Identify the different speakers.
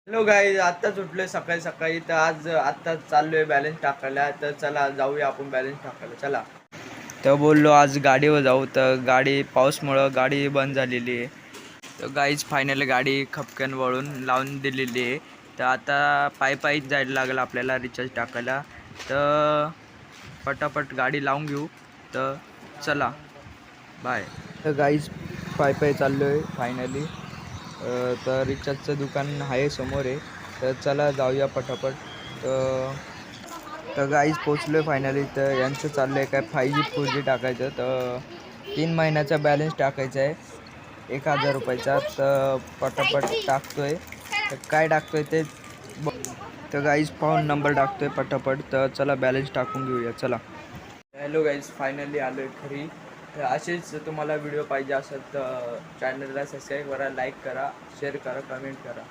Speaker 1: Hello guys, आत्ताच उठलोय सकाळी सकाळी. तर आज आत्ताच चाललोय बॅलन्स टाकायला. तर चला जाऊया आपण बॅलन्स टाकायला. चला. तर बोललो आज गाडीवर जाऊ, तर गाडी पाऊसमुळं गाडी बंद झालेली आहे. तर गाईज फायनली गाडी खपकन वळून लावून दिलेली आहे. तर आता पायी जायला लागेल आपल्याला रिचार्ज टाकायला. तर पटापट गाडी लावून घेऊ. तर चला, बाय. तर गाईज पायी चाललो आहे फायनली. तर रिचार्जचं दुकान आहे समोर आहे. तर चला जाऊया पटापट. तर गाईज पोचलो आहे फायनली. तर यांचं चाललं आहे काय 5G 4G टाकायचं. तर 3 महिन्याचा बॅलन्स टाकायचा आहे 1000 रुपयाचा. तर पटापट टाकतोय. तर काय टाकतोय ते तर गाईज पाहून नंबर टाकतोय पटापट. तर चला बॅलन्स टाकून घेऊया. चला. हॅलो गाईज, फायनली आलो आहे घरी. तर असेच तुम्हाला व्हिडिओ पाहिजे असेल तर चॅनलला सबस्क्राईब करा, लाईक करा, शेअर करा, कमेंट करा.